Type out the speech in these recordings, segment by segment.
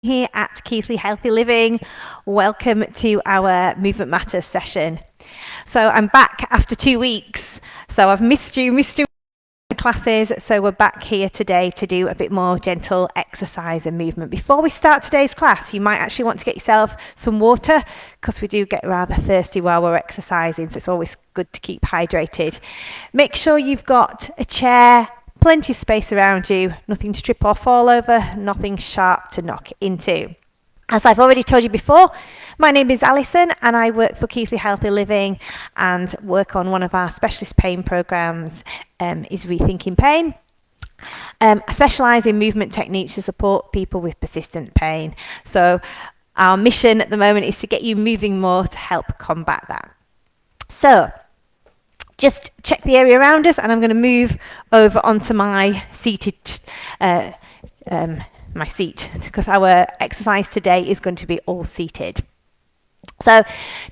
Here at Keithley Healthy Living. Welcome to our Movement Matters session. So I'm back after 2 weeks. So I've missed you classes. So we're back here today to do a bit more gentle exercise and movement. Before we start today's class, you might actually want to get yourself some water because we do get rather thirsty while we're exercising. So it's always good to keep hydrated. Make sure you've got a chair, plenty of space around you, nothing to trip or fall over, nothing sharp to knock into. As I've already told you before, my name is Alison and I work for Keithley Healthy Living and work on one of our specialist pain programs, is Rethinking Pain. I specialise in movement techniques to support people with persistent pain. So our mission at the moment is to get you moving more to help combat that. So just check the area around us, and I'm going to move over onto my seated, my seat, because our exercise today is going to be all seated. So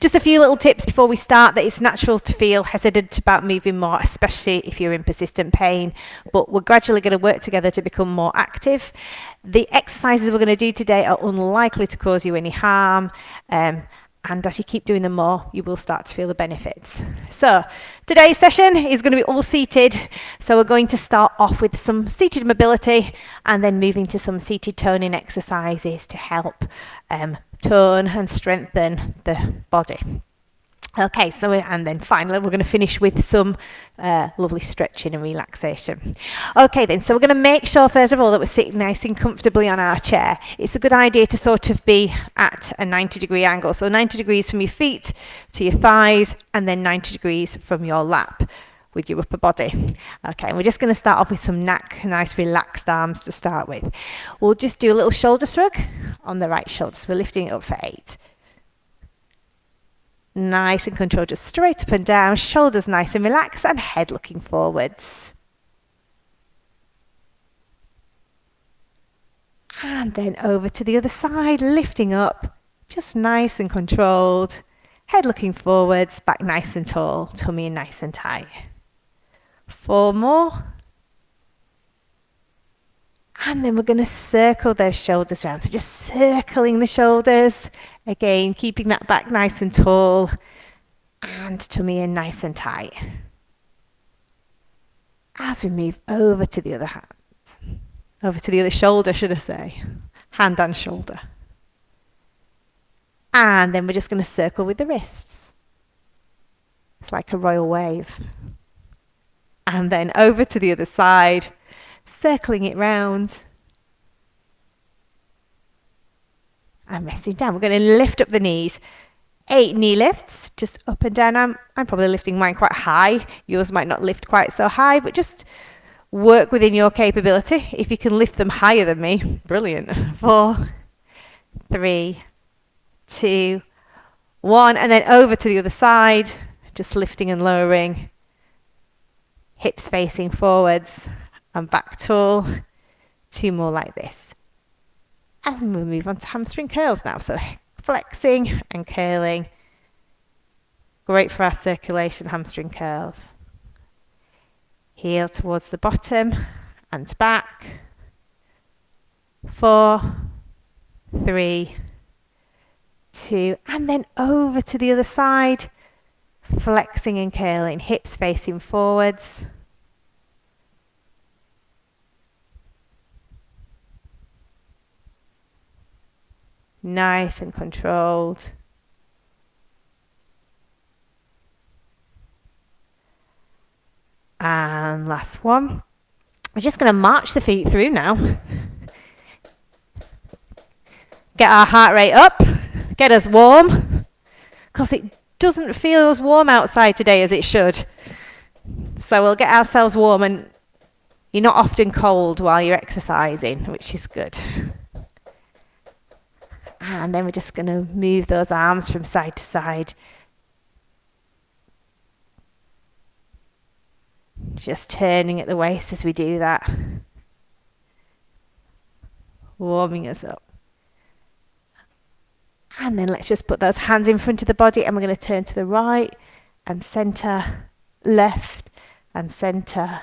just a few little tips before we start, that it's natural to feel hesitant about moving more, especially if you're in persistent pain, but we're gradually going to work together to become more active. The exercises we're going to do today are unlikely to cause you any harm. And as you keep doing them more, you will start to feel the benefits. So today's session is going to be all seated. So we're going to start off with some seated mobility and then moving to some seated toning exercises to help tone and strengthen the body. Okay, so and then finally we're going to finish with some lovely stretching and relaxation. Okay then, so we're going to make sure first of all that we're sitting nice and comfortably on our chair. It's a good idea to sort of be at a 90-degree angle. So 90 degrees from your feet to your thighs and then 90 degrees from your lap with your upper body. Okay, and we're just going to start off with some nice relaxed arms to start with. We'll just do a little shoulder shrug on the right shoulder. So we're lifting it up for 8. Nice and controlled, just straight up and down, shoulders nice and relaxed, and head looking forwards. And then over to the other side, lifting up, just nice and controlled, head looking forwards, back nice and tall, tummy nice and tight. 4 more. And then we're going to circle those shoulders around. So just circling the shoulders. Again, keeping that back nice and tall and tummy in nice and tight. As we move over to the other hand, over to the other shoulder, should I say. Hand and shoulder. And then we're just going to circle with the wrists. It's like a royal wave. And then over to the other side, circling it round. And resting down. We're going to lift up the knees. 8 knee lifts, just up and down. I'm probably lifting mine quite high. Yours might not lift quite so high, but just work within your capability. If you can lift them higher than me, brilliant. 4, 3, 2, 1. And then over to the other side, just lifting and lowering. Hips facing forwards and back tall. 2 more like this. And we'll move on to hamstring curls now. So flexing and curling. Great for our circulation, hamstring curls. Heel towards the bottom and back. 4, 3, 2, and then over to the other side. Flexing and curling, hips facing forwards. Nice and controlled. And last one. We're just going to march the feet through now. Get our heart rate up. Get us warm. Because it doesn't feel as warm outside today as it should. So we'll get ourselves warm, and you're not often cold while you're exercising, which is good. And then we're just going to move those arms from side to side. Just turning at the waist as we do that. Warming us up. And then let's just put those hands in front of the body, and we're going to turn to the right and center, left and center.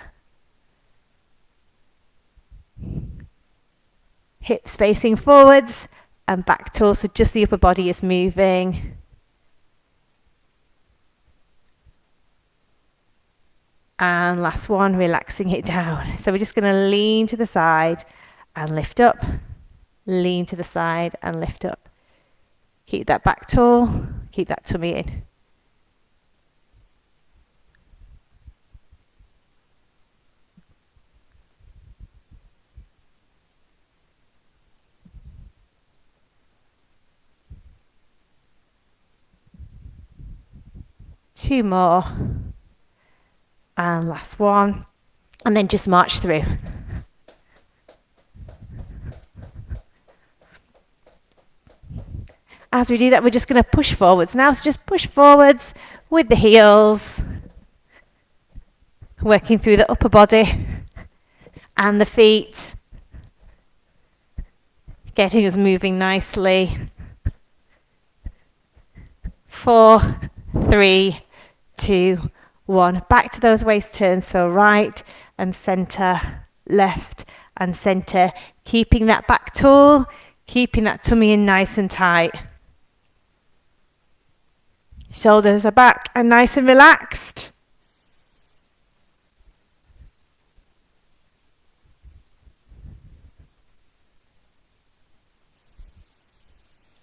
hips facing forwards and back tall, so just the upper body is moving. And last one, relaxing it down. So we're just going to lean to the side and lift up. Lean to the side and lift up. Keep that back tall, keep that tummy in. Two more. And last one. And then just march through. As we do that, we're just going to push forwards now. So just push forwards with the heels. Working through the upper body and the feet. Getting us moving nicely. 4, 3, 2, 1. Back to those waist turns. So right and centre, left and centre. Keeping that back tall, keeping that tummy in nice and tight. Shoulders are back and nice and relaxed.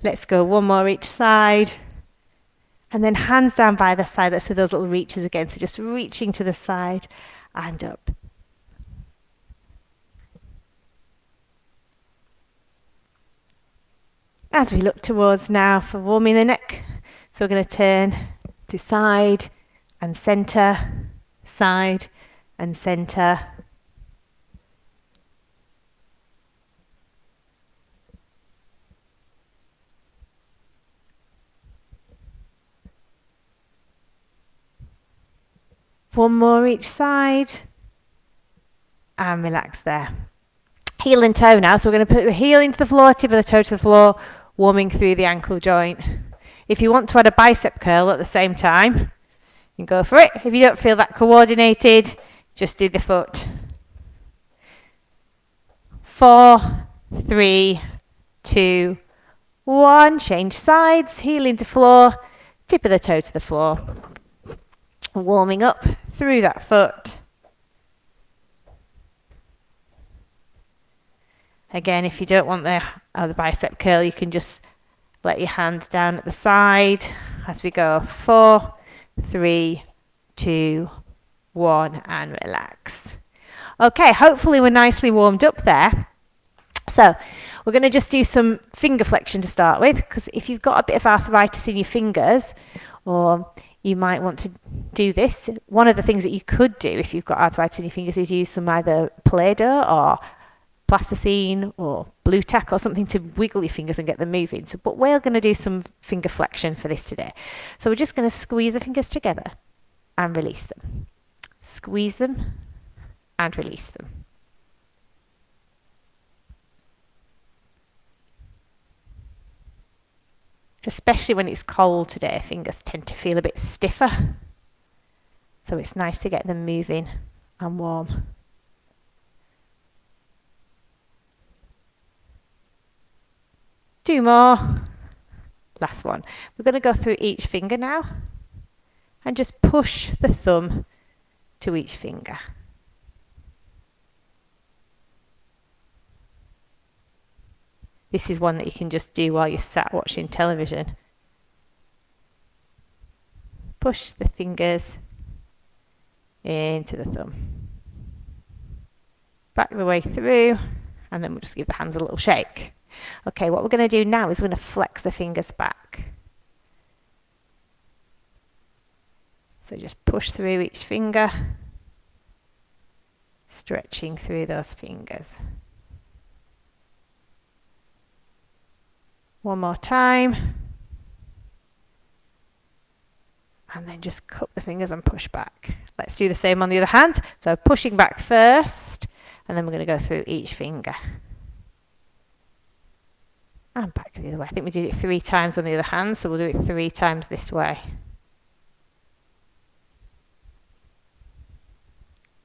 Let's go one more each side. And then hands down by the side. Let's do those little reaches again. So just reaching to the side and up. As we look towards now for warming the neck. So we're going to turn to side and centre, side and centre. One more each side. And relax there. Heel and toe now. So we're going to put the heel into the floor, tip of the toe to the floor, warming through the ankle joint. If you want to add a bicep curl at the same time, you can go for it. If you don't feel that coordinated, just do the foot. 4, 3, 2, 1. Change sides, heel into floor, tip of the toe to the floor. Warming up through that foot. Again, if you don't want the bicep curl, you can just let your hand down at the side as we go. 4, 3, 2, 1, and relax. Okay, hopefully we're nicely warmed up there. So we're going to just do some finger flexion to start with, because if you've got a bit of arthritis in your fingers, or you might want to do this, one of the things that you could do if you've got arthritis in your fingers is use some either Play-Doh or plasticine or blue tack or something to wiggle your fingers and get them moving. So, but we're going to do some finger flexion for this today. So we're just going to squeeze the fingers together and release them. Squeeze them and release them. Especially when it's cold today, fingers tend to feel a bit stiffer. So it's nice to get them moving and warm. Two more. Last one. We're going to go through each finger now and just push the thumb to each finger. This is one that you can just do while you're sat watching television. Push the fingers into the thumb. Back the way through, and then we'll just give the hands a little shake. Okay, what we're going to do now is we're going to flex the fingers back. So just push through each finger, stretching through those fingers. One more time. And then just cup the fingers and push back. Let's do the same on the other hand. So pushing back first, and then we're going to go through each finger. And back the other way. I think we did it 3 times on the other hand, so we'll do it 3 times this way.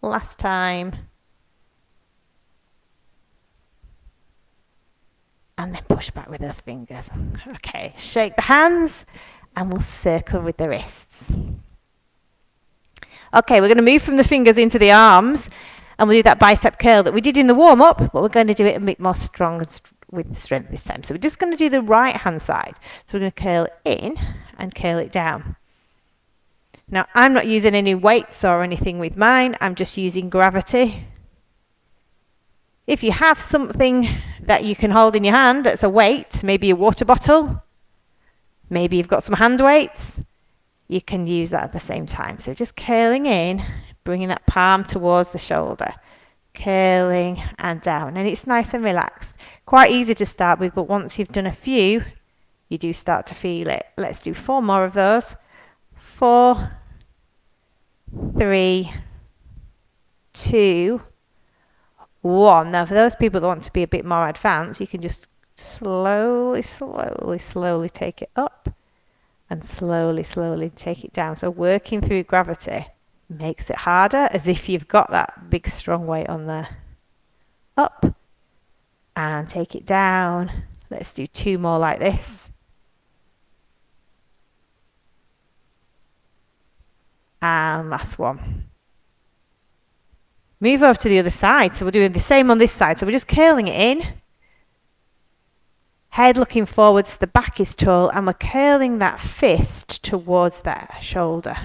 Last time. and then push back with those fingers. Okay, shake the hands and we'll circle with the wrists. Okay, we're going to move from the fingers into the arms and we'll do that bicep curl that we did in the warm-up, but we're going to do it a bit more strong and with strength this time. So we're just going to do the right hand side. So we're going to curl in and curl it down. Now, I'm not using any weights or anything with mine. I'm just using gravity. If you have something that you can hold in your hand that's a weight, maybe a water bottle, maybe you've got some hand weights, you can use that at the same time. So just curling in, bringing that palm towards the shoulder, curling and down. And it's nice and relaxed. Quite easy to start with, but once you've done a few, you do start to feel it. Let's do 4 more of those. 4, 3, 2, 1. Now for those people that want to be a bit more advanced, you can just slowly take it up and slowly take it down. So working through gravity makes it harder, as if you've got that big strong weight on there. Up and take it down. Let's do 2 more like this. And last one. Move over to the other side. So we're doing the same on this side. So we're just curling it in. Head looking forwards, the back is tall, and we're curling that fist towards that shoulder.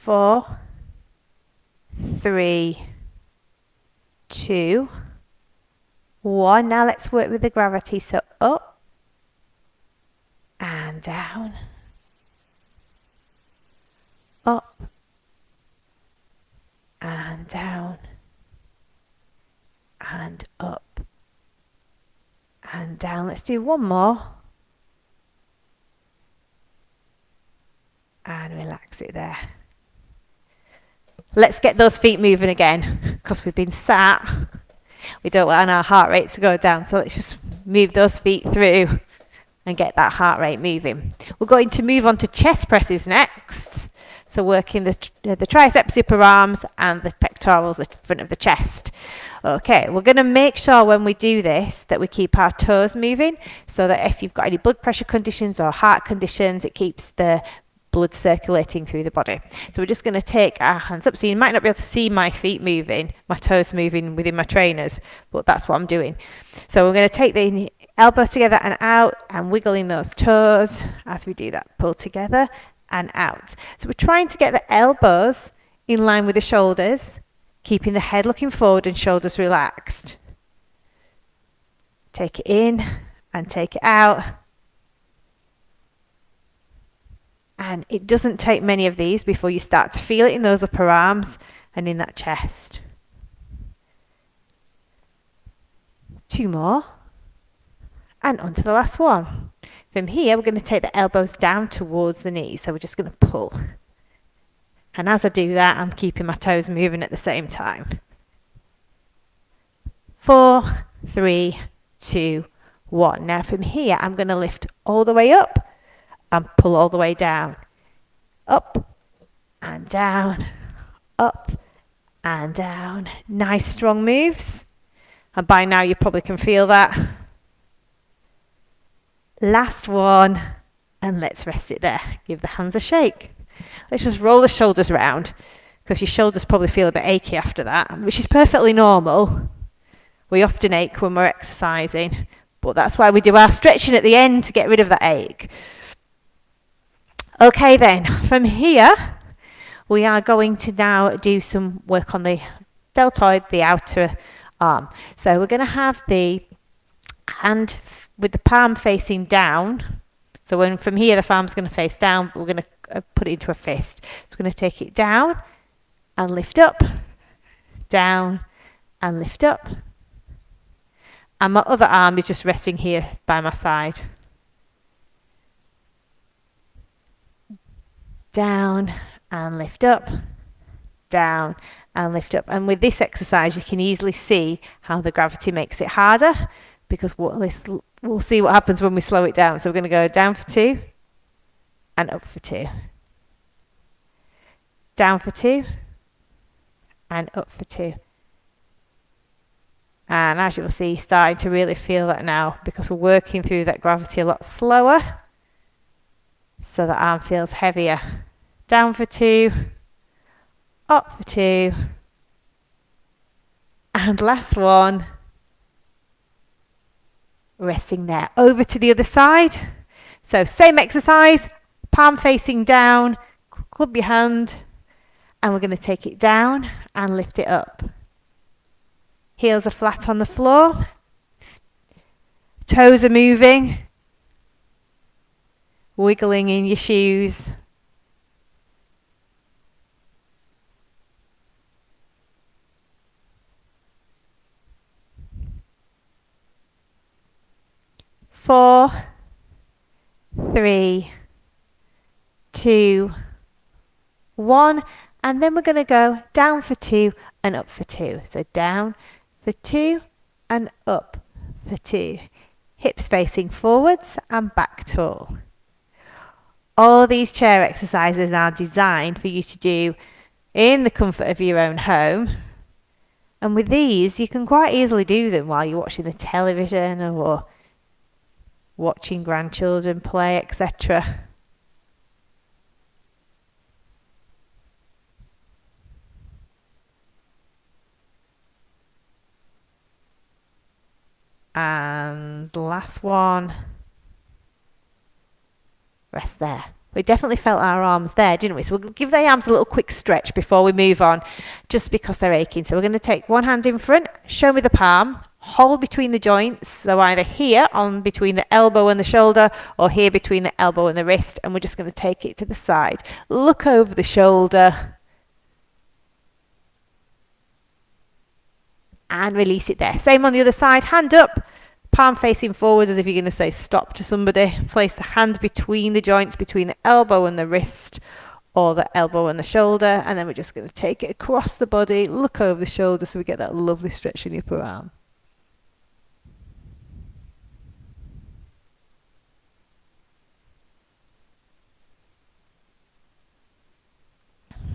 Four, 3, 2, 1. Now let's work with the gravity. So up and down, up and down, and up and down. Let's do 1 more. And relax it there. Let's get those feet moving again, because we've been sat. We don't want our heart rate to go down, so let's just move those feet through and get that heart rate moving. We're going to move on to chest presses next. So working the triceps, upper arms, and the pectorals, the front of the chest. Okay, we're going to make sure when we do this that we keep our toes moving, so that if you've got any blood pressure conditions or heart conditions, it keeps the blood circulating through the body. So we're just going to take our hands up. So you might not be able to see my feet moving, my toes moving within my trainers, but that's what I'm doing. So we're going to take the elbows together and out and wiggling those toes as we do that. Pull together and out. So we're trying to get the elbows in line with the shoulders, keeping the head looking forward and shoulders relaxed. Take it in and take it out. And it doesn't take many of these before you start to feel it in those upper arms and in that chest. 2 more. And on to the last one. From here, we're going to take the elbows down towards the knees. So we're just going to pull. And as I do that, I'm keeping my toes moving at the same time. 4, 3, 2, 1. Now from here, I'm going to lift all the way up and pull all the way down. Up and down, up and down. Nice strong moves. And by now you probably can feel that. Last one. And let's rest it there. Give the hands a shake. Let's just roll the shoulders round, because your shoulders probably feel a bit achy after that, which is perfectly normal. We often ache when we're exercising, but that's why we do our stretching at the end, to get rid of that ache. Okay then, from here, we are going to now do some work on the deltoid, the outer arm. So we're going to have the hand with the palm facing down. So when from here, the palm's going to face down, we're going to put it into a fist. So we're going to take it down and lift up, down and lift up. And my other arm is just resting here by my side. Down and lift up, down and lift up. And with this exercise, you can easily see how the gravity makes it harder, because we'll see what happens when we slow it down. So we're going to go down for 2 and up for 2. Down for 2 and up for 2. And as you'll see, starting to really feel that now, because we're working through that gravity a lot slower. So the arm feels heavier. Down for 2, up for 2, and last one, resting there. Over to the other side. So same exercise, palm facing down, club your hand, and we're going to take it down and lift it up. Heels are flat on the floor, toes are moving, wiggling in your shoes. Four, 3, 2, 1, and then we're going to go down for 2 and up for 2. So down for 2 and up for 2. Hips facing forwards and back tall. All these chair exercises are designed for you to do in the comfort of your own home. And with these, you can quite easily do them while you're watching the television or watching grandchildren play, etc. And the last one, rest there. We definitely felt our arms there, didn't we? So we'll give the arms a little quick stretch before we move on, just because they're aching. So we're going to take one hand in front, show me the palm, hold between the joints, so either here on between the elbow and the shoulder, or here between the elbow and the wrist, and we're just going to take it to the side. Look over the shoulder and release it there. Same on the other side, hand up, palm facing forward as if you're going to say stop to somebody. Place the hand between the joints, between the elbow and the wrist, or the elbow and the shoulder, and then we're just going to take it across the body, look over the shoulder so we get that lovely stretch in the upper arm.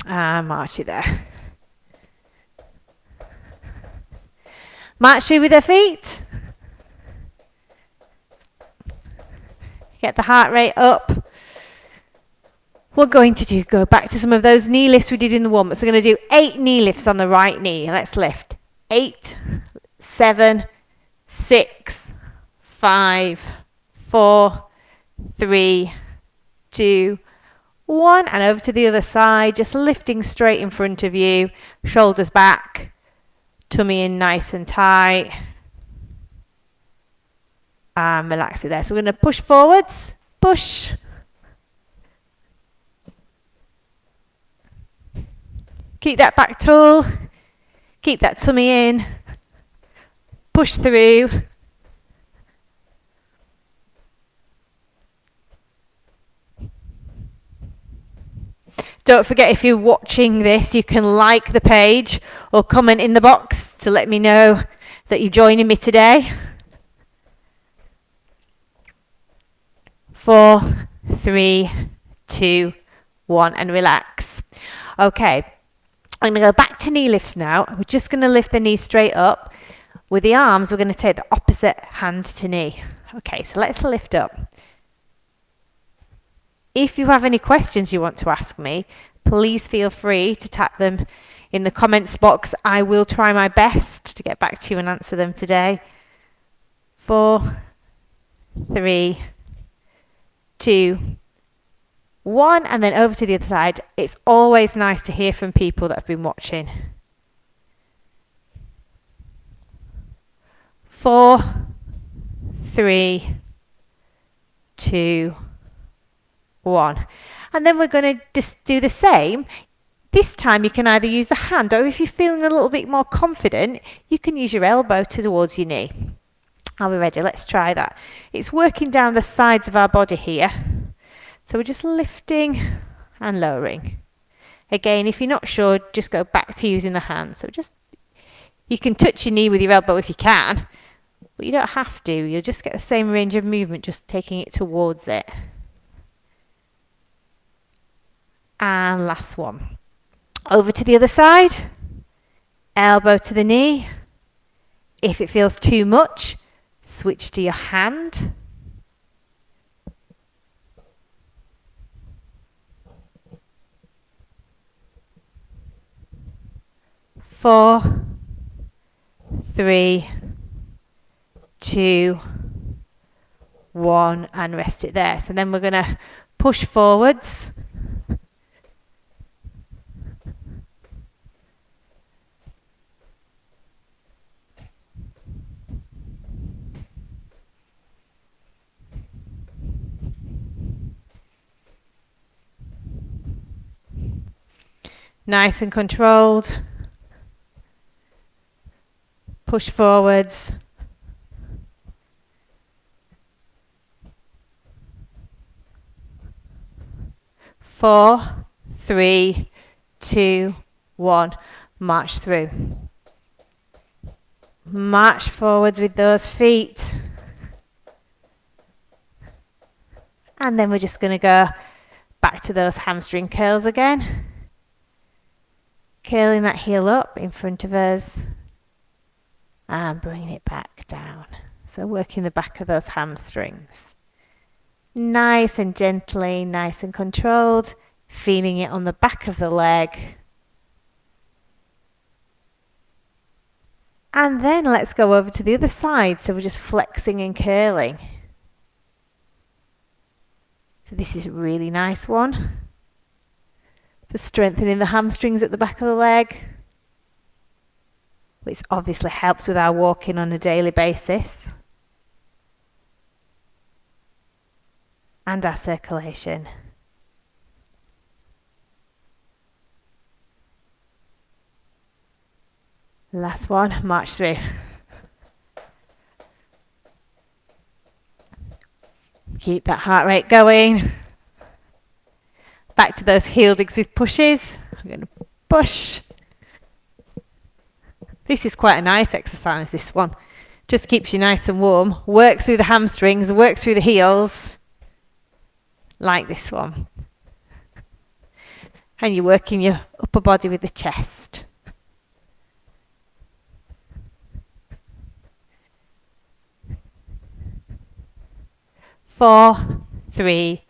And march it there. March through with their feet. Get the heart rate up. We're going to go back to some of those knee lifts we did in the warm-up. So we're going to do 8 knee lifts on the right knee. Let's lift. 8, 7, 6, 5, 4, 3, 2, 1. And over to the other side, just lifting straight in front of you. Shoulders back. Tummy in nice and tight. And relax it there. So we're going to push forwards. Push. Keep that back tall. Keep that tummy in. Push through. Don't forget, if you're watching this, you can like the page or comment in the box to let me know that you're joining me today. 4, 3, 2, 1, and relax. Okay, I'm going to go back to knee lifts now. We're just going to lift the knee straight up. With the arms, we're going to take the opposite hand to knee. Okay, so let's lift up. If you have any questions you want to ask me, please feel free to tap them in the comments box. I will try my best to get back to you and answer them today. 4, 3, 2, 1, and then over to the other side. It's always nice to hear from people that have been watching. 4, 3, 2, 1. And then we're going to just do the same, This time you can either use the hand, or if you're feeling a little bit more confident, you can use your elbow towards your knee. Are we ready? Let's try that. It's working down the sides of our body here. So we're just lifting and lowering. Again, if you're not sure, just go back to using the hand. So just, you can touch your knee with your elbow if you can, but you don't have to. You'll just get the same range of movement, just taking it towards it. And last one. Over to the other side. Elbow to the knee. If it feels too much, switch to your hand. Four, 3, 2, 1, and rest it there. So then we're going to push forwards. Nice and controlled. Push forwards. Four, 3, 2, 1. March through. March forwards with those feet. And then we're just going to go back to those hamstring curls again. Curling that heel up in front of us. And bringing it back down. So working the back of those hamstrings. Nice and gently, nice and controlled. Feeling it on the back of the leg. And then let's go over to the other side. So we're just flexing and curling. So this is a really nice one. For strengthening the hamstrings at the back of the leg. Which obviously helps with our walking on a daily basis. And our circulation. Last one, march through. Keep that heart rate going. Back to those heel digs with pushes. I'm going to push. This is quite a nice exercise, this one. Just keeps you nice and warm. Works through the hamstrings, works through the heels. Like this one. And you're working your upper body with the chest. Four, 3,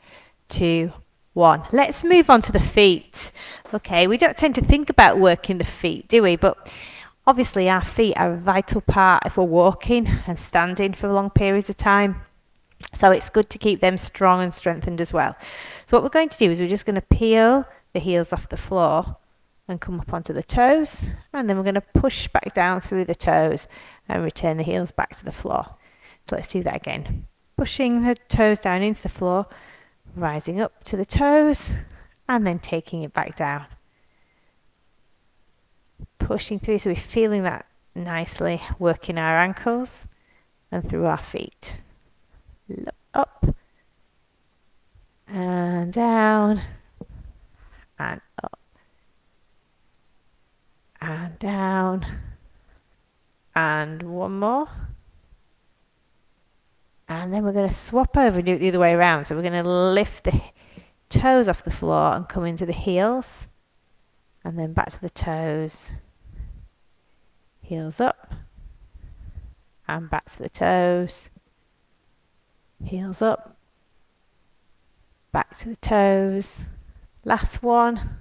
2, 1. Let's move on to the feet. Okay, we don't tend to think about working the feet, do we? But obviously our feet are a vital part if we're walking and standing for long periods of time. So it's good to keep them strong and strengthened as well. So what we're going to do is we're just going to peel the heels off the floor and come up onto the toes. And then we're going to push back down through the toes and return the heels back to the floor. So let's do that again. Pushing the toes down into the floor, rising up to the toes, and then taking it back down. Pushing through, so we're feeling that nicely, working our ankles and through our feet. Look up, and down, and up, and down, and one more. And then we're going to swap over and do it the other way around. So we're going to lift the toes off the floor and come into the heels. And then back to the toes. Heels up. And back to the toes. Heels up. Back to the toes. Last one.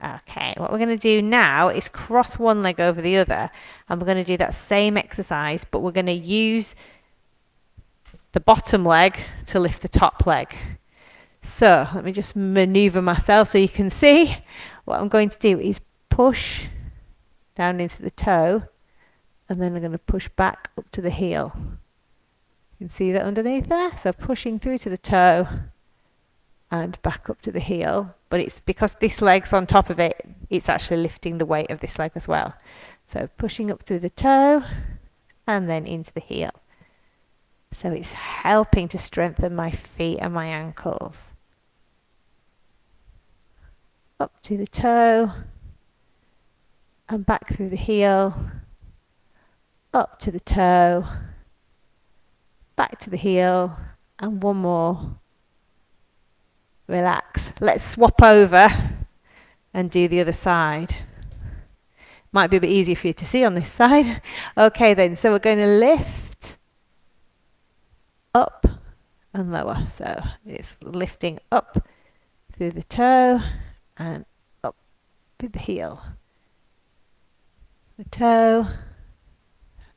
Okay, what we're going to do now is cross one leg over the other, and we're going to do that same exercise, but we're going to use the bottom leg to lift the top leg. So let me just maneuver myself so you can see. What I'm going to do is push down into the toe, and then I'm going to push back up to the heel. You can see that underneath there. So pushing through to the toe and back up to the heel. But it's because this leg's on top of it, it's actually lifting the weight of this leg as well. So pushing up through the toe and then into the heel. So it's helping to strengthen my feet and my ankles. Up to the toe and back through the heel. Up to the toe, back to the heel, and one more. Relax. Let's swap over and do the other side. Might be a bit easier for you to see on this side. Okay then, so we're going to lift up and lower. So it's lifting up through the toe and up through the heel. The toe,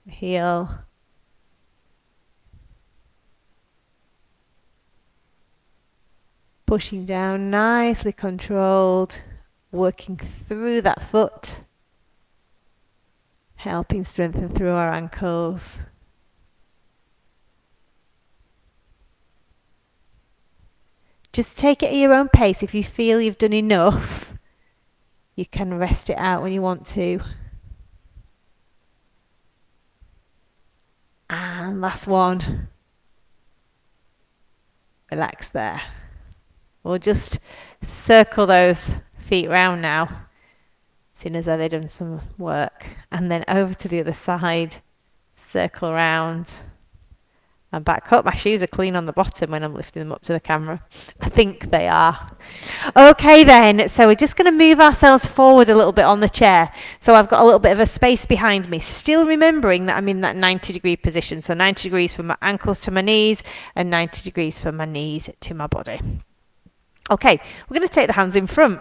the heel. Pushing down, nicely controlled, working through that foot, helping strengthen through our ankles. Just take it at your own pace. If you feel you've done enough, you can rest it out when you want to. And last one. Relax there. We'll just circle those feet round now, seeing as though they've done some work. And then over to the other side, circle around and back up. My shoes are clean on the bottom when I'm lifting them up to the camera. I think they are. Okay then, so we're just going to move ourselves forward a little bit on the chair. So I've got a little bit of a space behind me, still remembering that I'm in that 90-degree position. So 90 degrees from my ankles to my knees and 90 degrees from my knees to my body. Okay, we're going to take the hands in front.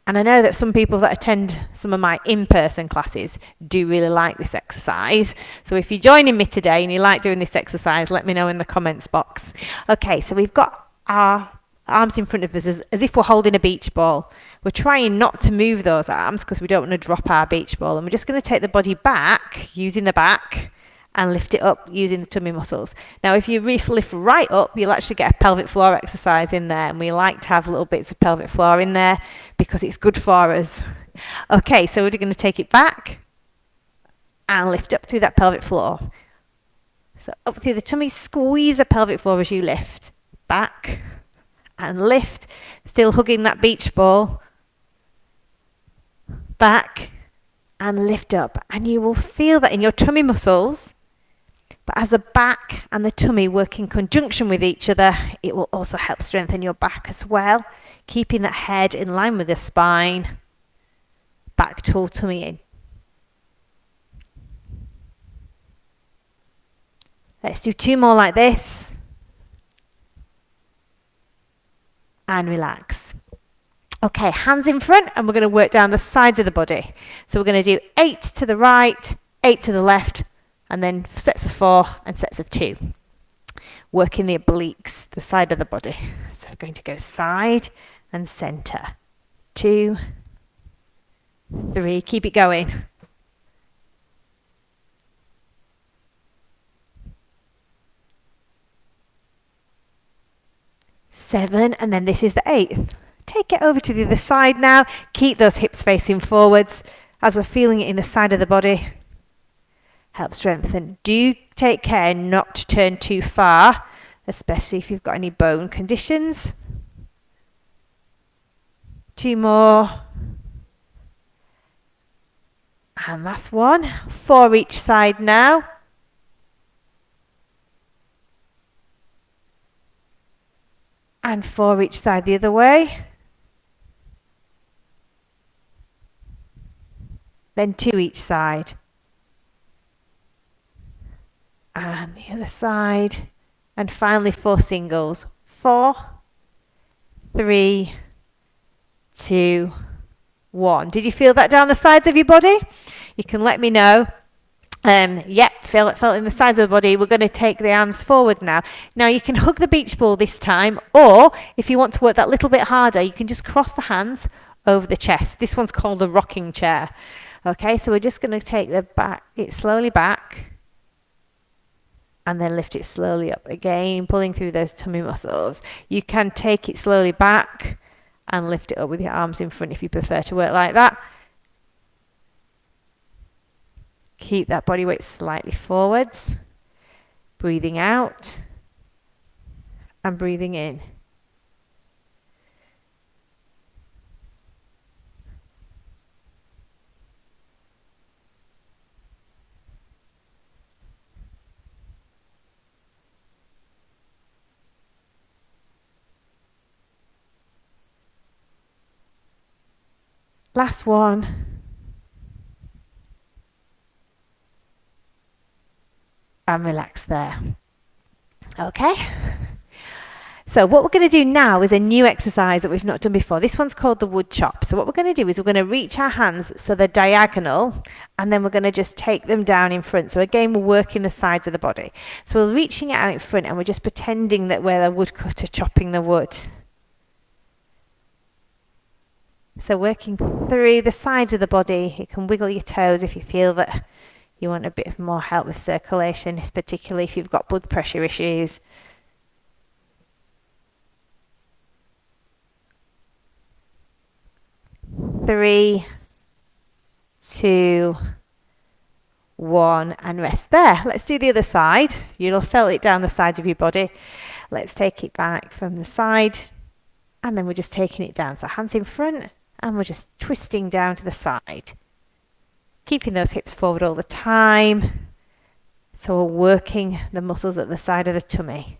And I know that some people that attend some of my in-person classes do really like this exercise. So if you're joining me today and you like doing this exercise, let me know in the comments box. Okay, so we've got our arms in front of us as if we're holding a beach ball. We're trying not to move those arms because we don't want to drop our beach ball. And we're just going to take the body back using the back and lift it up using the tummy muscles. Now, if you lift right up, you'll actually get a pelvic floor exercise in there, and we like to have little bits of pelvic floor in there because it's good for us. Okay, so we're going to take it back and lift up through that pelvic floor. So up through the tummy, squeeze the pelvic floor as you lift. Back and lift, still hugging that beach ball. Back and lift up, and you will feel that in your tummy muscles. But as the back and the tummy work in conjunction with each other, it will also help strengthen your back as well, keeping that head in line with the spine. Back tall, tummy in. Let's do 2 more like this. And relax. Okay, hands in front, and we're going to work down the sides of the body. So we're going to do 8 to the right, 8 to the left, and then sets of 4 and sets of 2. Working the obliques, the side of the body. So we're going to go side and center. 2, 3, keep it going. 7, and then this is the 8th. Take it over to the other side now. Keep those hips facing forwards as we're feeling it in the side of the body. Help strengthen. Do take care not to turn too far, especially if you've got any bone conditions. 2 more. And last one. 4 each side now. And 4 each side the other way. Then 2 each side. And the other side. And finally 4 singles. 4, 3, 2, 1. Did you feel that down the sides of your body? You can let me know. Yep, feel it in the sides of the body. We're going to take the arms forward now. Now you can hug the beach ball this time, or if you want to work that little bit harder, you can just cross the hands over the chest. This one's called a rocking chair. Okay, so we're just going to take it slowly back and then lift it slowly up again, pulling through those tummy muscles. You can take it slowly back and lift it up with your arms in front if you prefer to work like that. Keep that body weight slightly forwards, breathing out and breathing in. Last one. And relax there. Okay. So what we're going to do now is a new exercise that we've not done before. This one's called the wood chop. So what we're going to do is we're going to reach our hands so they're diagonal, and then we're going to just take them down in front. So again, we're working the sides of the body. So we're reaching it out in front and we're just pretending that we're a woodcutter chopping the wood. So working through the sides of the body. You can wiggle your toes if you feel that you want a bit of more help with circulation, particularly if you've got blood pressure issues. Three, 2, 1, and rest there. Let's do the other side. You'll feel it down the sides of your body. Let's take it back from the side, and then we're just taking it down. So hands in front, and we're just twisting down to the side. Keeping those hips forward all the time. So we're working the muscles at the side of the tummy.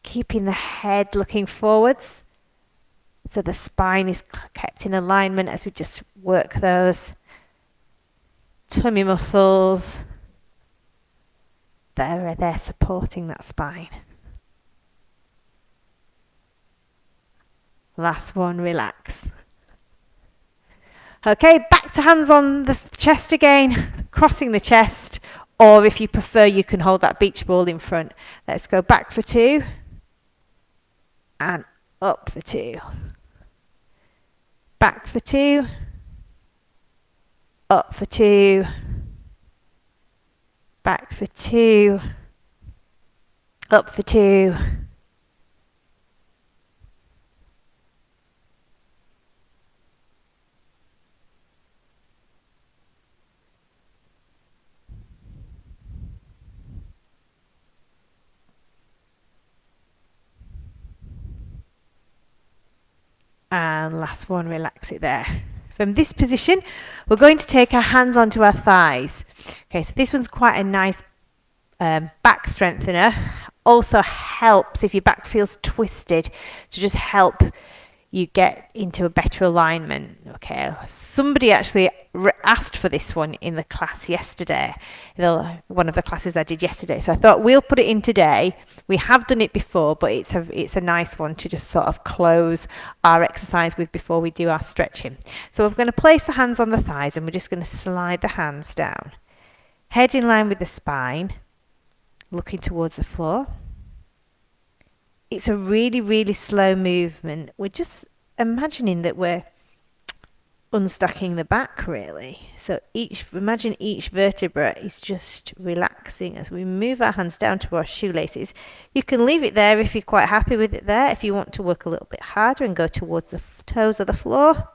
Keeping the head looking forwards. So the spine is kept in alignment as we just work those tummy muscles. They're supporting that spine. Last one, relax. Okay, back to hands on the chest again, crossing the chest, or if you prefer, you can hold that beach ball in front. Let's go back for 2, and up for 2. Back for 2, up for 2, back for 2, up for 2. And last one, relax it there. From this position, we're going to take our hands onto our thighs. Okay, so this one's quite a nice back strengthener. Also helps if your back feels twisted to just help you get into a better alignment. Okay, somebody actually asked for this one in the class yesterday, one of the classes I did yesterday, so I thought we'll put it in today. We have done it before, but it's a nice one to just sort of close our exercise with before we do our stretching. So we're going to place the hands on the thighs and we're just going to slide the hands down, head in line with the spine, looking towards the floor. It's a really, really slow movement. We're just imagining that we're unstacking the back, really. So imagine each vertebra is just relaxing as we move our hands down to our shoelaces. You can leave it there if you're quite happy with it there. If you want to work a little bit harder and go towards the toes of the floor.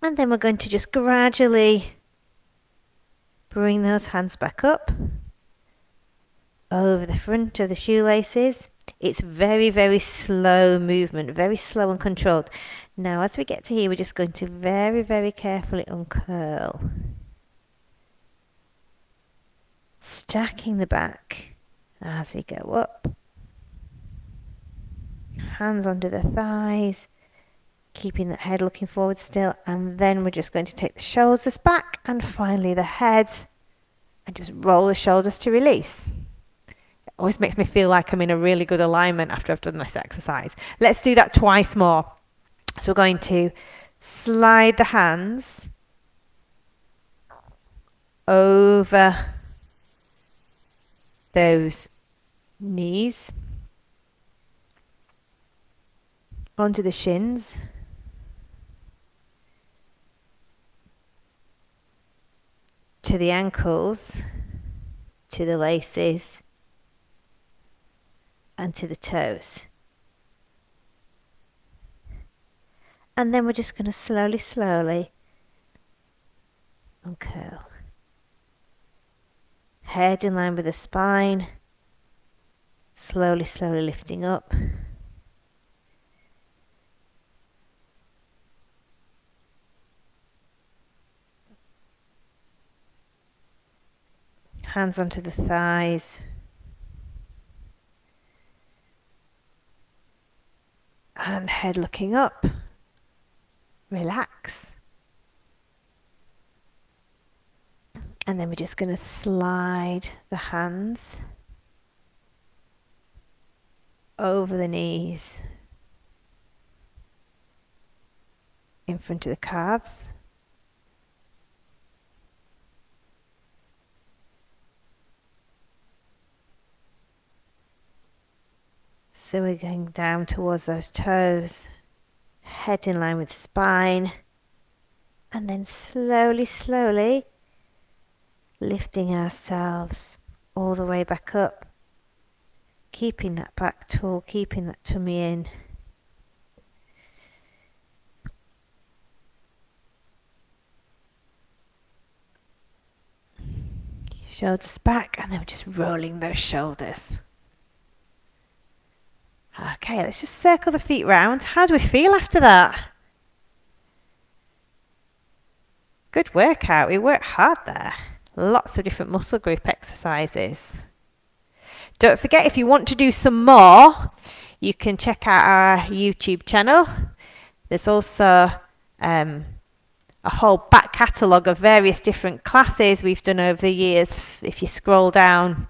And then we're going to just gradually bring those hands back up over the front of the shoelaces. It's very, very slow movement, very slow and controlled. Now as we get to here, we're just going to very, very carefully uncurl. Stacking the back as we go up. Hands under the thighs, keeping the head looking forward still, and then we're just going to take the shoulders back and finally the head, and just roll the shoulders to release. Always makes me feel like I'm in a really good alignment after I've done this exercise. Let's do that twice more. So we're going to slide the hands over those knees, onto the shins, to the ankles, to the laces and to the toes. And then we're just going to slowly uncurl. Head in line with the spine, slowly lifting up. Hands onto the thighs. And head looking up. Relax. And then we're just going to slide the hands over the knees, in front of the calves. So we're going down towards those toes, head in line with spine, and then slowly lifting ourselves all the way back up, keeping that back tall, keeping that tummy in. Shoulders back, and then we're just rolling those shoulders. Okay, let's just circle the feet round. How do we feel after that? Good workout. We worked hard there. Lots of different muscle group exercises. Don't forget, if you want to do some more, you can check out our YouTube channel. There's also a whole back catalogue of various different classes we've done over the years. If you scroll down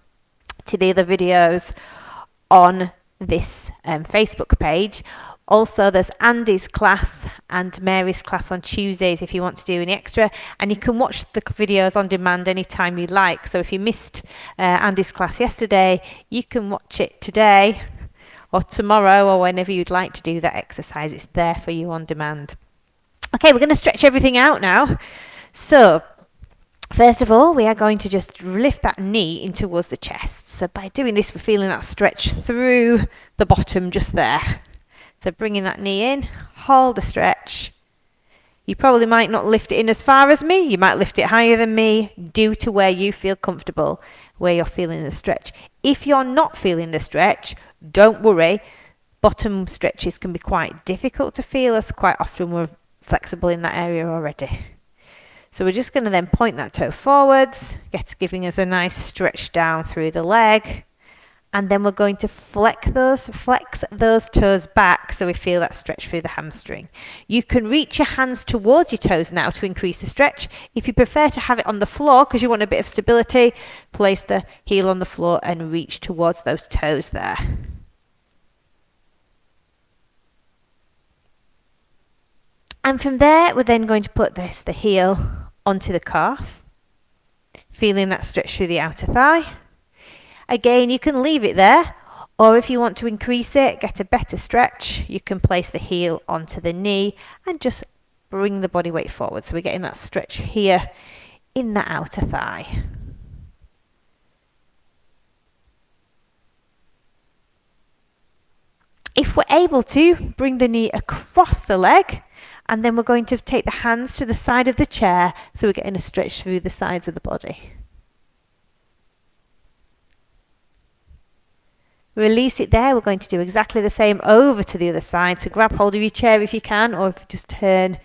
to the other videos on this Facebook page. Also, there's Andy's class and Mary's class on Tuesdays if you want to do any extra, and you can watch the videos on demand anytime you like. So if you missed Andy's class yesterday, you can watch it today or tomorrow or whenever you'd like to do that exercise. It's there for you on demand. Okay, we're going to stretch everything out now. So first of all, we are going to just lift that knee in towards the chest. So by doing this, we're feeling that stretch through the bottom just there. So bringing that knee in, hold the stretch. You probably might not lift it in as far as me. You might lift it higher than me, due to where you feel comfortable, where you're feeling the stretch. If you're not feeling the stretch, don't worry. Bottom stretches can be quite difficult to feel, as quite often we're flexible in that area already. So we're just going to then point that toe forwards, giving us a nice stretch down through the leg. And then we're going to flex those toes back so we feel that stretch through the hamstring. You can reach your hands towards your toes now to increase the stretch. If you prefer to have it on the floor because you want a bit of stability, place the heel on the floor and reach towards those toes there. And from there, we're then going to put the heel onto the calf, feeling that stretch through the outer thigh. Again, you can leave it there, or if you want to increase it, get a better stretch, you can place the heel onto the knee and just bring the body weight forward. So we're getting that stretch here in the outer thigh. If we're able to, bring the knee across the leg, and then we're going to take the hands to the side of the chair so we're getting a stretch through the sides of the body. Release it there. We're going to do exactly the same over to the other side. So grab hold of your chair if you can, or if you just turn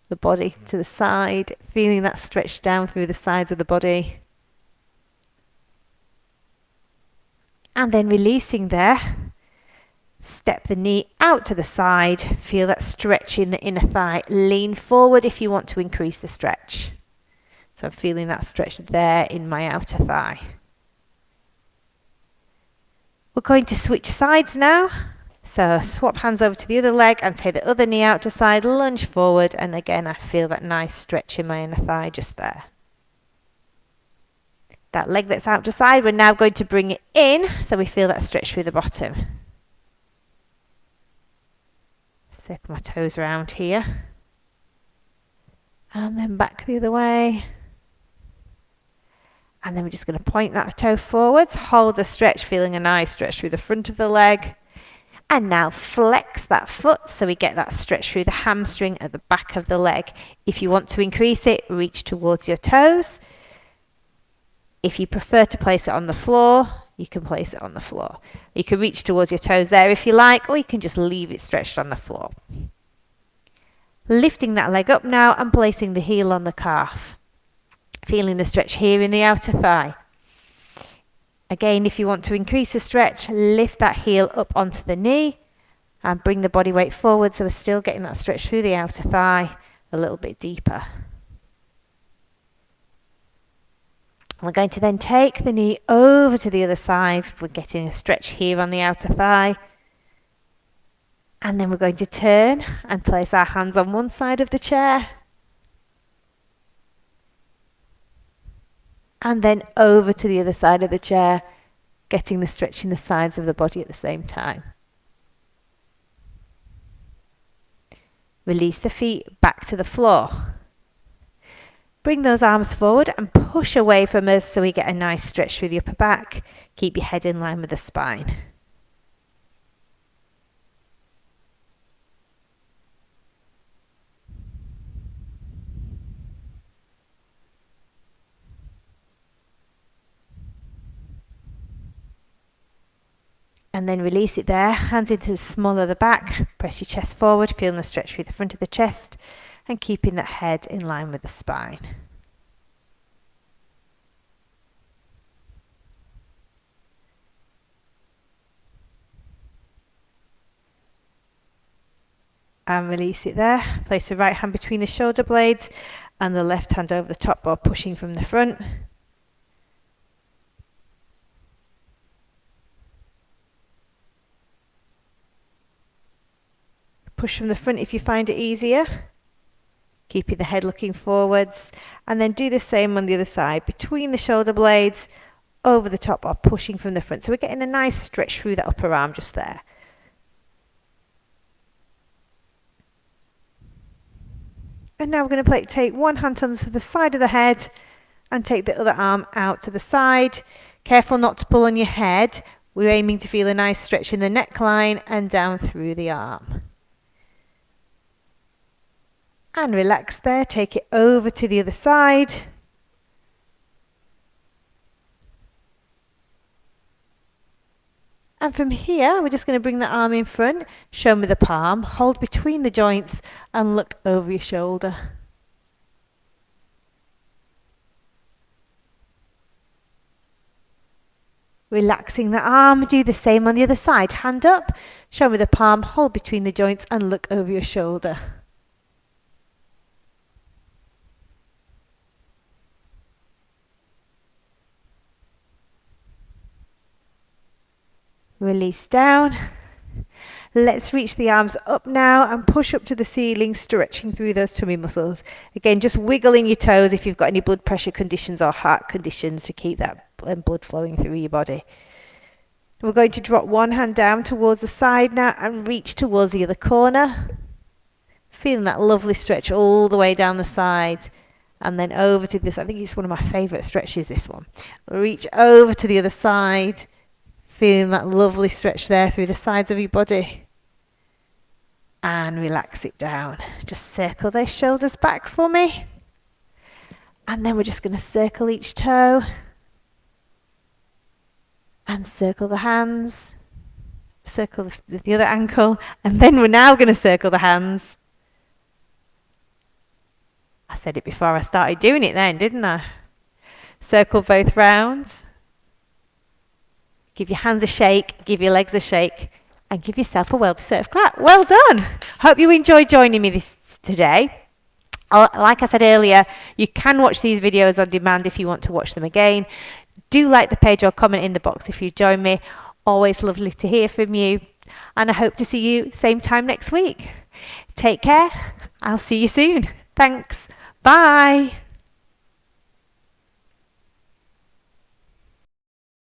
the body to the side, feeling that stretch down through the sides of the body. And then releasing there. Step the knee out to the side, feel that stretch in the inner thigh. Lean forward if you want to increase the stretch. So I'm feeling that stretch there in my outer thigh. We're going to switch sides now. So swap hands over to the other leg and take the other knee out to side, lunge forward, and again I feel that nice stretch in my inner thigh just there. That leg that's out to side, we're now going to bring it in so we feel that stretch through the bottom. Circle my toes around here. And then back the other way. And then we're just going to point that toe forwards, hold the stretch, feeling a nice stretch through the front of the leg. And now flex that foot so we get that stretch through the hamstring at the back of the leg. If you want to increase it, reach towards your toes. If you prefer to place it on the floor, you can place it on the floor. You can reach towards your toes there if you like, or you can just leave it stretched on the floor. Lifting that leg up now and placing the heel on the calf. Feeling the stretch here in the outer thigh. Again, if you want to increase the stretch, lift that heel up onto the knee and bring the body weight forward so we're still getting that stretch through the outer thigh a little bit deeper. We're going to then take the knee over to the other side. We're getting a stretch here on the outer thigh. And then we're going to turn and place our hands on one side of the chair. And then over to the other side of the chair, getting the stretch in the sides of the body at the same time. Release the feet back to the floor. Bring those arms forward and push away from us so we get a nice stretch through the upper back. Keep your head in line with the spine. And then release it there, hands into the small of the back, press your chest forward, feeling the stretch through the front of the chest and keeping that head in line with the spine. And release it there. Place the right hand between the shoulder blades and the left hand over the top bar, pushing from the front. Push from the front if you find it easier. Keeping the head looking forwards. And then do the same on the other side. Between the shoulder blades, over the top bar, pushing from the front. So we're getting a nice stretch through that upper arm just there. And now we're going to take one hand onto the side of the head and take the other arm out to the side. Careful not to pull on your head. We're aiming to feel a nice stretch in the neckline and down through the arm. And relax there, take it over to the other side. And from here, we're just going to bring the arm in front, show me the palm, hold between the joints and look over your shoulder. Relaxing the arm, do the same on the other side. Hand up, show me the palm, hold between the joints and look over your shoulder. Release down. Let's reach the arms up now and push up to the ceiling, stretching through those tummy muscles. Again, just wiggling your toes if you've got any blood pressure conditions or heart conditions to keep that blood flowing through your body. We're going to drop one hand down towards the side now and reach towards the other corner. Feeling that lovely stretch all the way down the side. And then over to this. I think it's one of my favourite stretches, this one. Reach over to the other side. Feeling that lovely stretch there through the sides of your body. And relax it down. Just circle those shoulders back for me. And then we're just going to circle each toe. And circle the hands. Circle the other ankle. And then we're now going to circle the hands. I said it before I started doing it then, didn't I? Circle both round. Give your hands a shake, give your legs a shake, and give yourself a well-deserved clap. Well done. Hope you enjoyed joining me today. Like I said earlier, you can watch these videos on demand if you want to watch them again. Do like the page or comment in the box if you join me. Always lovely to hear from you. And I hope to see you same time next week. Take care. I'll see you soon. Thanks. Bye.